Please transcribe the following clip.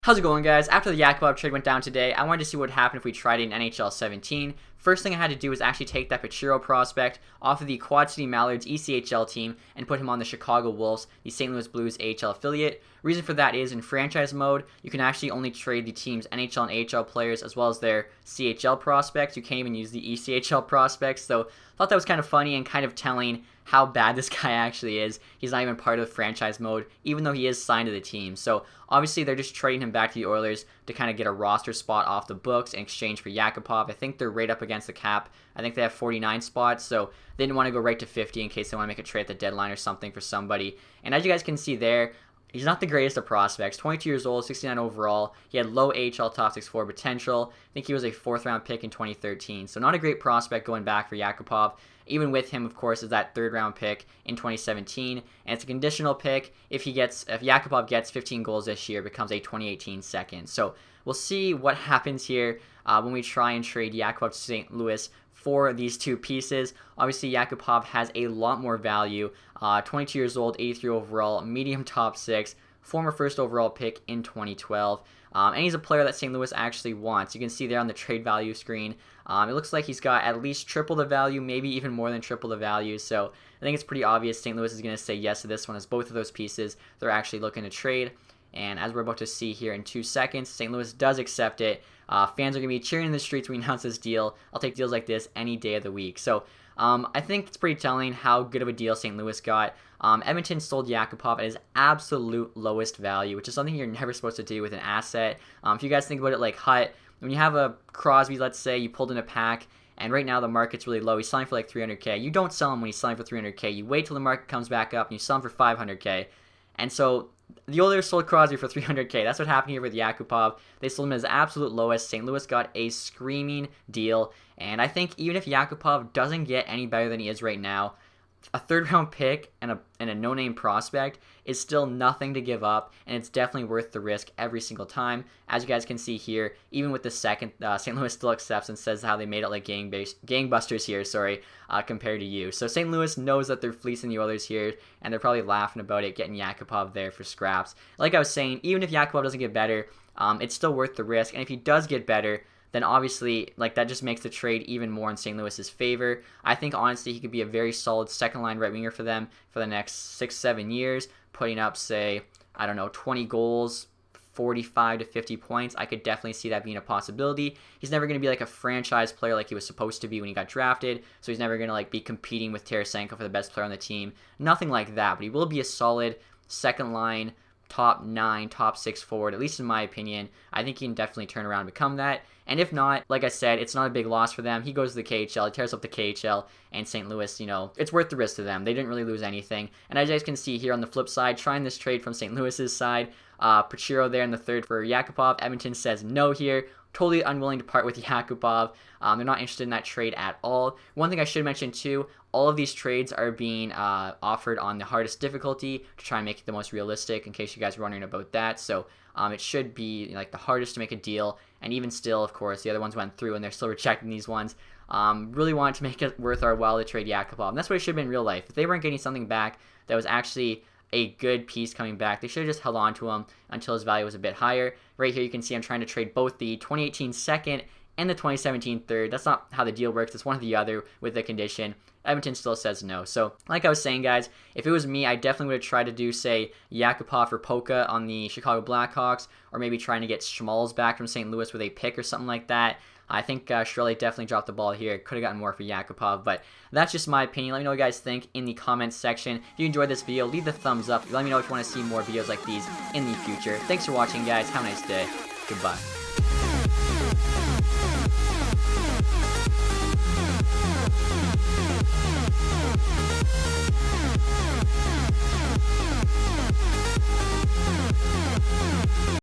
How's it going, guys? After the Yakupov trade went down today, I wanted to see what would happen if we tried it in NHL 17. First thing I had to do was actually take that Pachiro prospect off of the Quad City Mallards ECHL team and put him on the Chicago Wolves, the St. Louis Blues AHL affiliate. Reason for that is in franchise mode, you can actually only trade the team's NHL and AHL players as well as their CHL prospects. You can't even use the ECHL prospects, so I thought that was kind of funny and kind of telling how bad this guy actually is. He's not even part of the franchise mode, even though he is signed to the team. So obviously they're just trading him back to the Oilers to kind of get a roster spot off the books in exchange for Yakupov. I think they're right up against the cap. I think they have 49 spots, so they didn't want to go right to 50 in case they want to make a trade at the deadline or something for somebody. And as you guys can see there, he's not the greatest of prospects. 22 years old, 69 overall. He had low AHL top 6-4 potential. I think he was a 4th round pick in 2013. So not a great prospect going back for Yakupov. Even with him, of course, is that 3rd round pick in 2017. And it's a conditional pick. If Yakupov gets 15 goals this year, it becomes a 2018 second. So we'll see what happens here when we try and trade Yakupov to St. Louis for these two pieces. Obviously, Yakupov has a lot more value. 22 years old, 83 overall, medium top 6, former 1st overall pick in 2012. And he's a player that St. Louis actually wants. You can see there on the trade value screen, it looks like he's got at least triple the value, maybe even more than triple the value. So I think it's pretty obvious St. Louis is going to say yes to this one, as both of those pieces they're actually looking to trade. And as we're about to see here in 2 seconds, St. Louis does accept it. Fans are going to be cheering in the streets when we announce this deal. I'll take deals like this any day of the week. So I think it's pretty telling how good of a deal St. Louis got. Edmonton sold Yakupov at his absolute lowest value, which is something you're never supposed to do with an asset. If you guys think about it like Hut, when you have a Crosby, let's say, you pulled in a pack, and right now the market's really low. He's selling for like $300K. You don't sell him when he's selling for $300K. You wait till the market comes back up, and you sell him for $500K. And so the Oilers sold Crosby for $300K. That's what happened here with Yakupov. They sold him at his absolute lowest. St. Louis got a screaming deal. And I think even if Yakupov doesn't get any better than he is right now, a 3rd round pick and a no-name prospect is still nothing to give up, and it's definitely worth the risk every single time. As you guys can see here, even with the second, St. Louis still accepts and says how they made it like gangbusters here, compared to you. So St. Louis knows that they're fleecing the Oilers here, and they're probably laughing about it, getting Yakupov there for scraps. Like I was saying, even if Yakupov doesn't get better, it's still worth the risk, and if he does get better, then obviously, that just makes the trade even more in St. Louis's favor. I think, honestly, he could be a very solid second-line right winger for them for the next 6-7 years, putting up, say, 20 goals, 45 to 50 points. I could definitely see that being a possibility. He's never going to be like a franchise player like he was supposed to be when he got drafted, so he's never going to be competing with Tarasenko for the best player on the team. Nothing like that, but he will be a solid second-line, top 9, top 6 forward, at least in my opinion. I think he can definitely turn around and become that. And if not, like I said, it's not a big loss for them. He goes to the KHL, he tears up the KHL, and St. Louis, it's worth the risk to them. They didn't really lose anything. And as you guys can see here on the flip side, trying this trade from St. Louis's side, Pachiro there in the 3rd for Yakupov. Edmonton says no here. Totally unwilling to part with Yakupov. They're not interested in that trade at all. One thing I should mention too, all of these trades are being offered on the hardest difficulty to try and make it the most realistic, in case you guys are wondering about that. So it should be the hardest to make a deal, and even still, of course, the other ones went through and they're still rejecting these ones. Really wanted to make it worth our while to trade Yakupov, and that's what it should have been in real life. If they weren't getting something back that was actually a good piece coming back, they should have just held on to him until his value was a bit higher. Right here you can see I'm trying to trade both the 2018 second and the 2017 third. That's not how the deal works. It's one or the other with the condition. Edmonton still says no. So like I was saying, guys, if it was me, I definitely would have tried to do, say, Yakupov or Polka on the Chicago Blackhawks, or maybe trying to get Schmalz back from St. Louis with a pick or something like that. I think Shirley definitely dropped the ball here. Could have gotten more for Yakupov, but that's just my opinion. Let me know what you guys think in the comments section. If you enjoyed this video, leave the thumbs up. Let me know if you want to see more videos like these in the future. Thanks for watching, guys. Have a nice day. Goodbye.